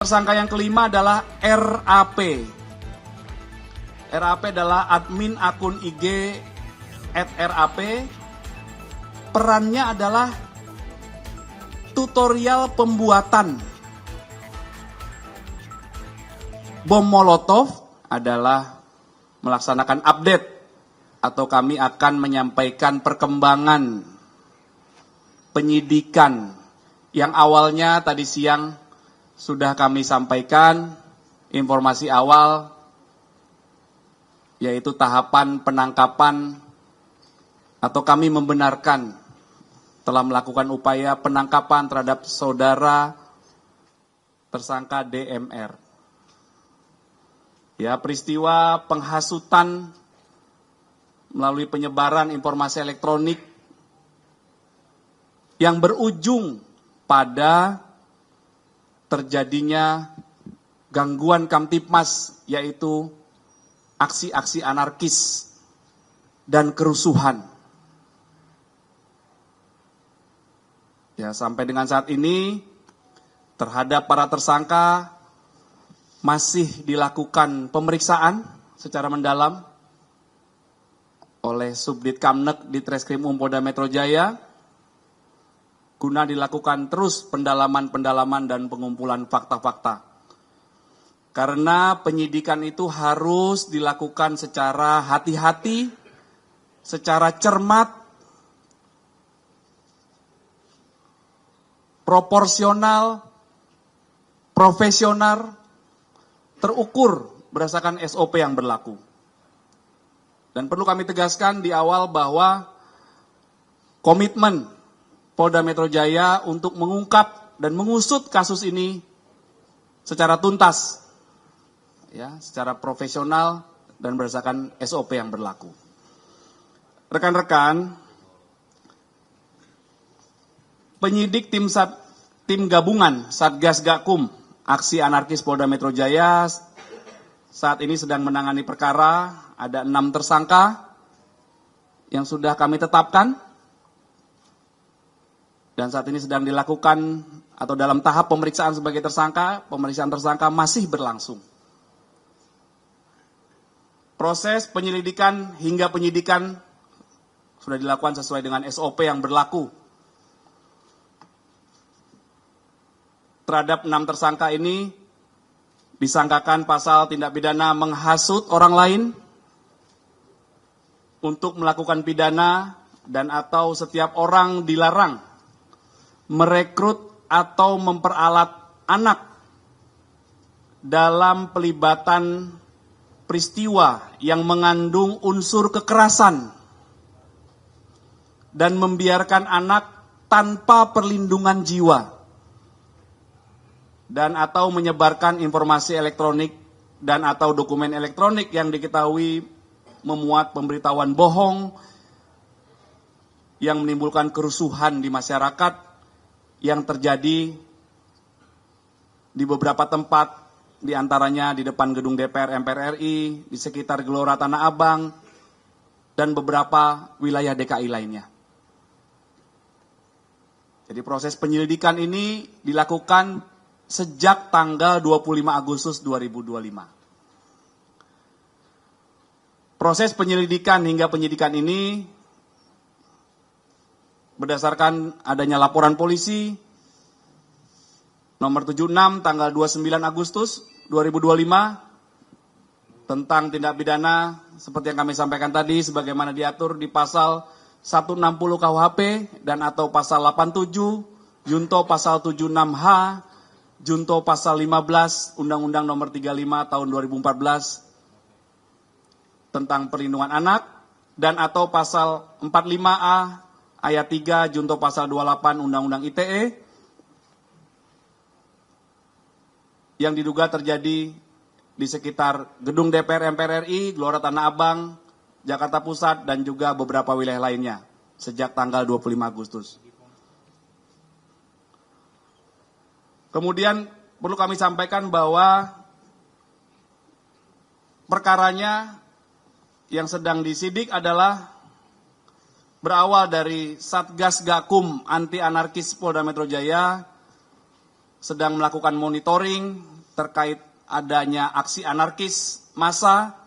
Tersangka yang kelima adalah RAP. RAP adalah admin akun IG @RAP. Perannya adalah tutorial pembuatan bom Molotov, adalah melaksanakan update atau kami akan menyampaikan perkembangan penyidikan yang awalnya tadi siang sudah kami sampaikan informasi awal, yaitu tahapan penangkapan atau kami membenarkan telah melakukan upaya penangkapan terhadap saudara tersangka DMR. Ya, peristiwa penghasutan melalui penyebaran informasi elektronik yang berujung pada terjadinya gangguan Kamtipmas, yaitu aksi-aksi anarkis dan kerusuhan. Ya, sampai dengan saat ini terhadap para tersangka masih dilakukan pemeriksaan secara mendalam oleh Subdit Kamnek di Treskrim Polda Metro Jaya, guna dilakukan terus pendalaman-pendalaman dan pengumpulan fakta-fakta. Karena penyidikan itu harus dilakukan secara hati-hati, secara cermat, proporsional, profesional, terukur berdasarkan SOP yang berlaku. Dan perlu kami tegaskan di awal bahwa komitmen Polda Metro Jaya untuk mengungkap dan mengusut kasus ini secara tuntas, ya, secara profesional dan berdasarkan SOP yang berlaku. Rekan-rekan, penyidik tim gabungan Satgas Gakum Aksi Anarkis Polda Metro Jaya saat ini sedang menangani perkara. Ada 6 tersangka yang sudah kami tetapkan, dan saat ini sedang dilakukan atau dalam tahap pemeriksaan sebagai tersangka. Pemeriksaan tersangka masih berlangsung. Proses penyelidikan hingga penyidikan sudah dilakukan sesuai dengan SOP yang berlaku. Terhadap 6 tersangka ini disangkakan pasal tindak pidana menghasut orang lain untuk melakukan pidana, dan atau setiap orang dilarang merekrut atau memperalat anak dalam pelibatan peristiwa yang mengandung unsur kekerasan dan membiarkan anak tanpa perlindungan jiwa, dan atau menyebarkan informasi elektronik dan atau dokumen elektronik yang diketahui memuat pemberitahuan bohong yang menimbulkan kerusuhan di masyarakat yang terjadi di beberapa tempat, diantaranya di depan gedung DPR MPR RI, di sekitar Gelora Tanah Abang, dan beberapa wilayah DKI lainnya. Jadi proses penyelidikan ini dilakukan sejak tanggal 25 Agustus 2025. Proses penyelidikan hingga penyidikan ini berdasarkan adanya laporan polisi nomor 76 tanggal 29 Agustus 2025 tentang tindak pidana seperti yang kami sampaikan tadi sebagaimana diatur di pasal 160 KUHP dan atau pasal 87, junto pasal 76H, junto pasal 15 Undang-Undang Nomor 35 Tahun 2014 tentang perlindungan anak, dan atau pasal 45A ayat 3 junto pasal 28 Undang-Undang ITE yang diduga terjadi di sekitar gedung DPR MPR RI, Gelora Tanah Abang, Jakarta Pusat, dan juga beberapa wilayah lainnya sejak tanggal 25 Agustus. Kemudian perlu kami sampaikan bahwa perkaranya yang sedang disidik adalah berawal dari Satgas Gakum Anti Anarkis Polda Metro Jaya sedang melakukan monitoring terkait adanya aksi anarkis massa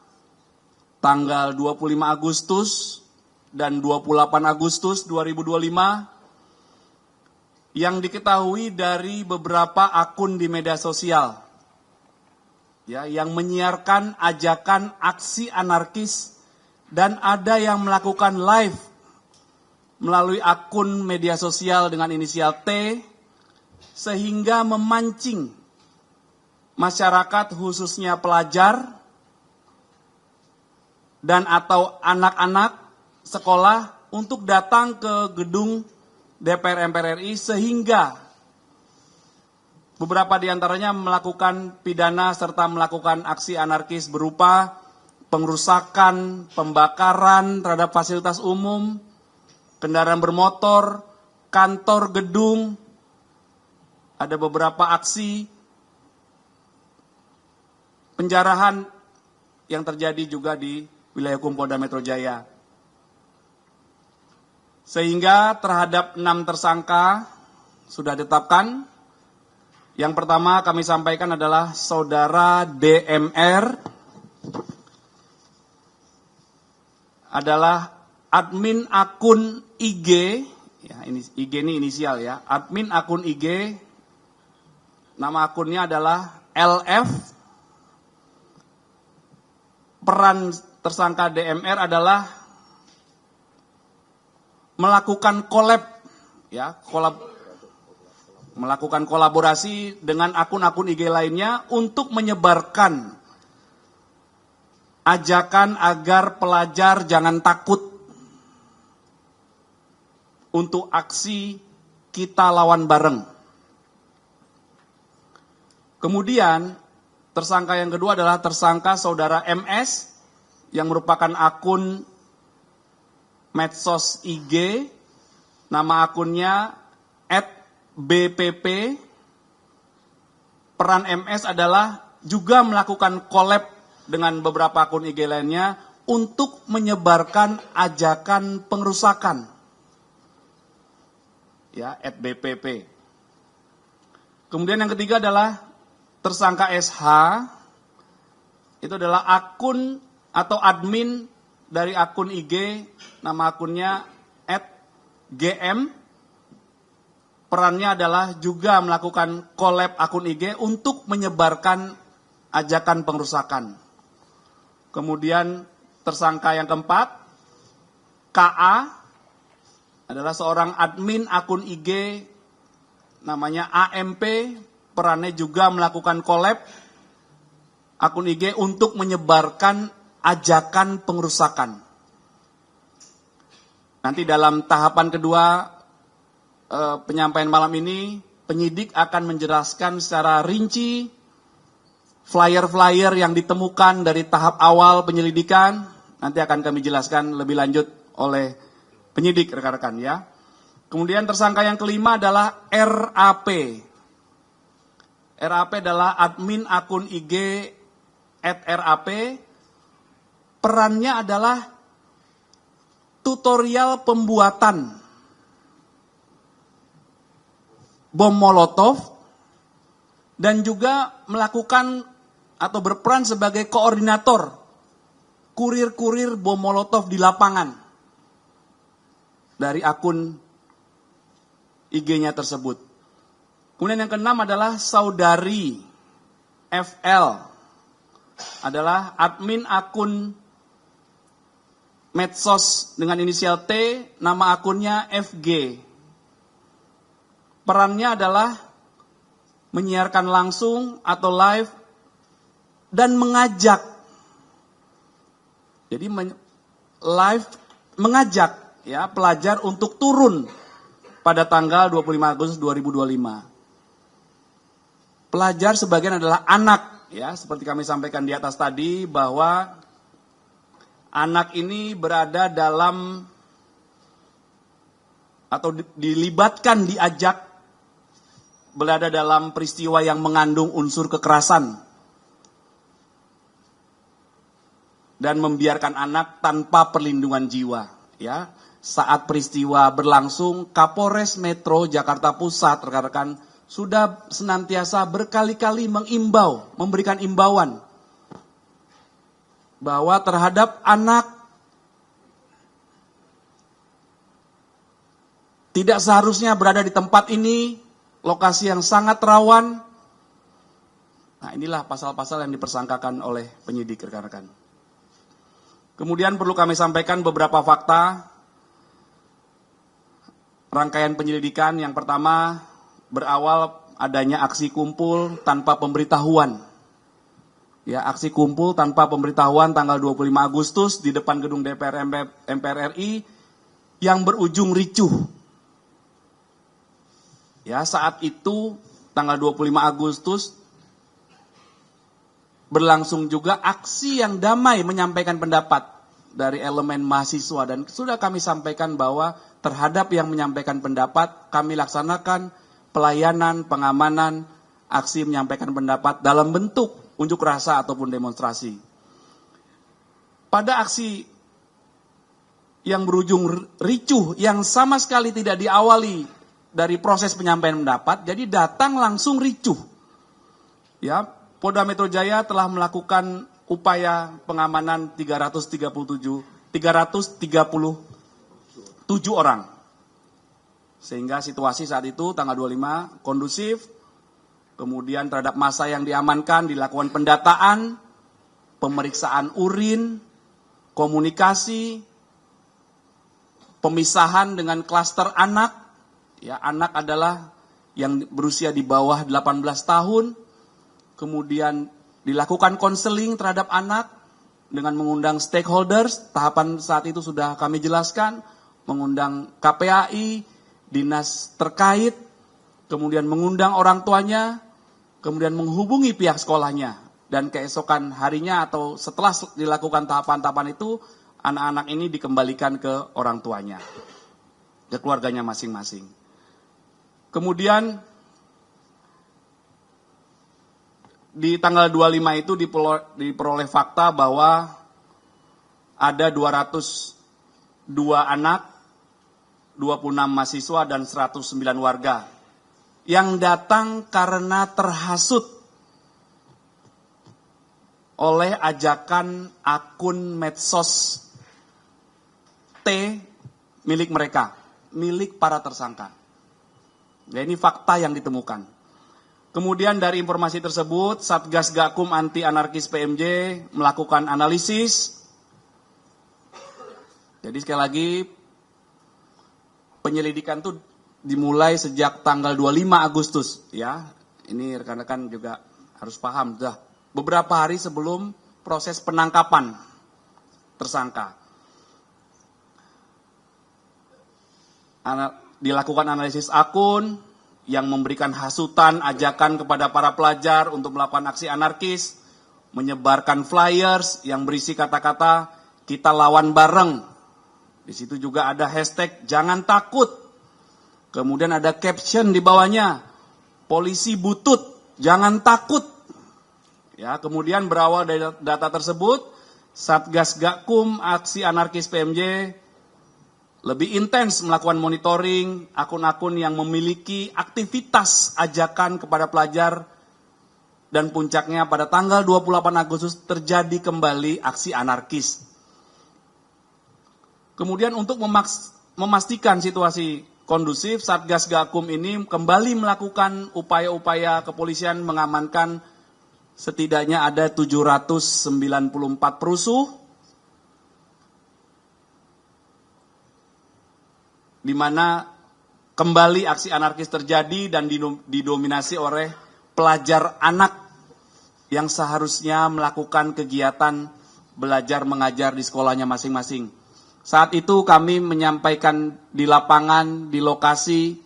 tanggal 25 Agustus dan 28 Agustus 2025 yang diketahui dari beberapa akun di media sosial ya, yang menyiarkan ajakan aksi anarkis dan ada yang melakukan live melalui akun media sosial dengan inisial T sehingga memancing masyarakat khususnya pelajar dan atau anak-anak sekolah untuk datang ke gedung DPR MPR RI sehingga beberapa di antaranya melakukan pidana serta melakukan aksi anarkis berupa pengrusakan, pembakaran terhadap fasilitas umum, kendaraan bermotor, kantor, gedung. Ada beberapa aksi penjarahan yang terjadi juga di wilayah hukum Polda Metro Jaya. Sehingga terhadap 6 tersangka sudah ditetapkan. Yang pertama kami sampaikan adalah Saudara DMR adalah admin akun IG, ya ini IG ini inisial ya, admin akun IG, nama akunnya adalah LF. Peran tersangka DMR adalah melakukan melakukan kolaborasi dengan akun-akun IG lainnya untuk menyebarkan ajakan agar pelajar jangan takut untuk aksi kita lawan bareng. Kemudian tersangka yang kedua adalah tersangka Saudara MS yang merupakan akun medsos IG, nama akunnya @bpp. Peran MS adalah juga melakukan collab dengan beberapa akun IG lainnya untuk menyebarkan ajakan pengrusakan. Ya, @bpp. Kemudian yang ketiga adalah tersangka SH, itu adalah akun atau admin dari akun IG, nama akunnya @gm. Perannya adalah juga melakukan collab akun IG untuk menyebarkan ajakan pengrusakan. Kemudian tersangka yang keempat, KA, adalah seorang admin akun IG, namanya AMP. Perannya juga melakukan collab akun IG untuk menyebarkan ajakan pengrusakan. Nanti dalam tahapan kedua penyampaian malam ini, penyidik akan menjelaskan secara rinci flyer-flyer yang ditemukan dari tahap awal penyelidikan. Nanti akan kami jelaskan lebih lanjut oleh penyidik rekan-rekan ya. Kemudian tersangka yang kelima adalah RAP. RAP adalah admin akun IG @RAP. Perannya adalah tutorial pembuatan bom Molotov dan juga melakukan atau berperan sebagai koordinator kurir-kurir bom Molotov di lapangan dari akun IG-nya tersebut. Kemudian yang keenam adalah Saudari FL, adalah admin akun medsos dengan inisial T, nama akunnya FG. Perannya adalah menyiarkan langsung atau live dan mengajak. Jadi live mengajak ya pelajar untuk turun pada tanggal 25 Agustus 2025. Pelajar sebagian adalah anak, ya seperti kami sampaikan di atas tadi bahwa anak ini berada dalam atau dilibatkan, diajak berada dalam peristiwa yang mengandung unsur kekerasan dan membiarkan anak tanpa perlindungan jiwa. Ya, saat peristiwa berlangsung, Kapolres Metro Jakarta Pusat rekan-rekan sudah senantiasa berkali-kali mengimbau, memberikan imbauan bahwa terhadap anak tidak seharusnya berada di tempat ini, lokasi yang sangat rawan. Nah, inilah pasal-pasal yang dipersangkakan oleh penyidik, rekan-rekan. Kemudian perlu kami sampaikan beberapa fakta rangkaian penyelidikan. Yang pertama, berawal adanya aksi kumpul tanpa pemberitahuan. Ya, aksi kumpul tanpa pemberitahuan tanggal 25 Agustus di depan gedung DPR MPR RI yang berujung ricuh. Ya, saat itu tanggal 25 Agustus berlangsung juga aksi yang damai menyampaikan pendapat dari elemen mahasiswa, dan sudah kami sampaikan bahwa terhadap yang menyampaikan pendapat kami laksanakan pelayanan, pengamanan, aksi menyampaikan pendapat dalam bentuk unjuk rasa ataupun demonstrasi. Pada aksi yang berujung ricuh yang sama sekali tidak diawali dari proses penyampaian pendapat, jadi datang langsung ricuh. Ya, Polda Metro Jaya telah melakukan upaya pengamanan 337 orang. Sehingga situasi saat itu tanggal 25 kondusif. Kemudian terhadap massa yang diamankan dilakukan pendataan, pemeriksaan urin, komunikasi, pemisahan dengan klaster anak. Ya, anak adalah yang berusia di bawah 18 tahun. Kemudian dilakukan konseling terhadap anak dengan mengundang stakeholders. Tahapan saat itu sudah kami jelaskan, mengundang KPAI, dinas terkait, kemudian mengundang orang tuanya, kemudian menghubungi pihak sekolahnya. Dan keesokan harinya atau setelah dilakukan tahapan-tahapan itu, anak-anak ini dikembalikan ke orang tuanya, ke keluarganya masing-masing. Kemudian di tanggal 25 itu diperoleh fakta bahwa ada 202 anak, 26 mahasiswa, dan 109 warga yang datang karena terhasut oleh ajakan akun medsos T milik mereka, milik para tersangka. Ya, ini fakta yang ditemukan. Kemudian dari informasi tersebut, Satgas Gakum Anti Anarkis PMJ melakukan analisis. Jadi sekali lagi, penyelidikan itu dimulai sejak tanggal 25 Agustus. Ya, ini rekan-rekan juga harus paham, sudah beberapa hari sebelum proses penangkapan tersangka. Dilakukan analisis akun yang memberikan hasutan, ajakan kepada para pelajar untuk melakukan aksi anarkis, menyebarkan flyers yang berisi kata-kata "kita lawan bareng". Di situ juga ada hashtag "jangan takut". Kemudian ada caption di bawahnya, "polisi butut, jangan takut". Ya, kemudian berawal dari data tersebut, Satgas Gakum Aksi Anarkis PMJ lebih intens melakukan monitoring akun-akun yang memiliki aktivitas ajakan kepada pelajar, dan puncaknya pada tanggal 28 Agustus terjadi kembali aksi anarkis. Kemudian untuk memastikan situasi kondusif, Satgas Gakum ini kembali melakukan upaya-upaya kepolisian mengamankan setidaknya ada 794 perusuh, di mana kembali aksi anarkis terjadi dan didominasi oleh pelajar anak yang seharusnya melakukan kegiatan belajar mengajar di sekolahnya masing-masing. Saat itu kami menyampaikan di lapangan, di lokasi,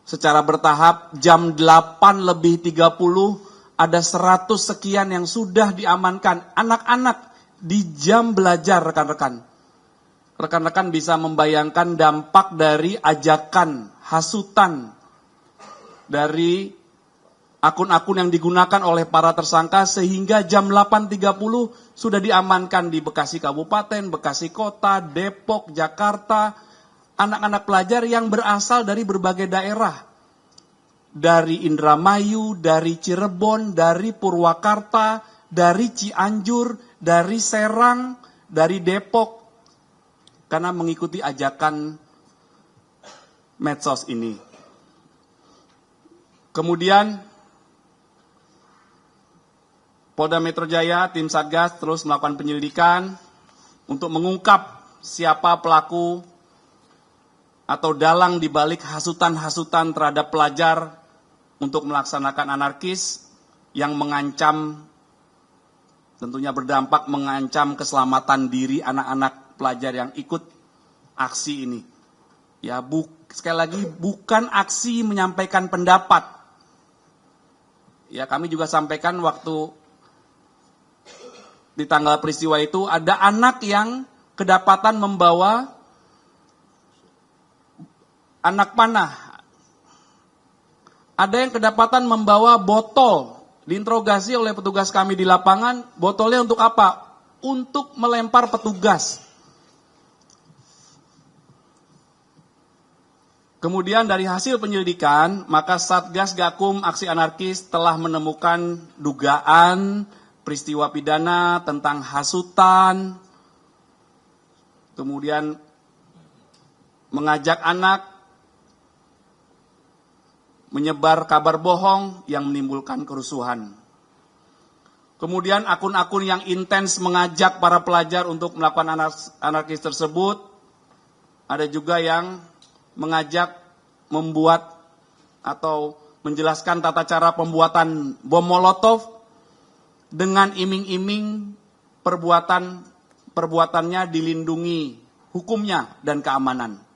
secara bertahap, jam 8:30 ada 100 sekian yang sudah diamankan. Anak-anak di jam belajar, rekan-rekan. Rekan-rekan bisa membayangkan dampak dari ajakan, hasutan dari akun-akun yang digunakan oleh para tersangka, sehingga jam 8:30 sudah diamankan di Bekasi Kabupaten, Bekasi Kota, Depok, Jakarta, anak-anak pelajar yang berasal dari berbagai daerah. dari Indramayu, dari Cirebon, dari Purwakarta, dari Cianjur, dari Serang, dari Depok, karena mengikuti ajakan medsos ini. Kemudian Polda Metro Jaya, tim Satgas terus melakukan penyelidikan untuk mengungkap siapa pelaku atau dalang di balik hasutan-hasutan terhadap pelajar untuk melaksanakan anarkis yang mengancam, tentunya berdampak mengancam keselamatan diri anak-anak pelajar yang ikut aksi ini. Ya, sekali lagi bukan aksi menyampaikan pendapat. Ya, kami juga sampaikan waktu di tanggal peristiwa itu ada anak yang kedapatan membawa anak panah. Ada yang kedapatan membawa botol. Diinterogasi oleh petugas kami di lapangan, botolnya untuk apa? Untuk melempar petugas. Kemudian dari hasil penyelidikan, maka Satgas Gakum Aksi Anarkis telah menemukan dugaan peristiwa pidana tentang hasutan, kemudian mengajak anak, menyebar kabar bohong yang menimbulkan kerusuhan. Kemudian akun-akun yang intens mengajak para pelajar untuk melakukan anarkis tersebut, ada juga yang mengajak membuat atau menjelaskan tata cara pembuatan bom Molotov dengan iming-iming perbuatannya dilindungi hukumnya dan keamanan.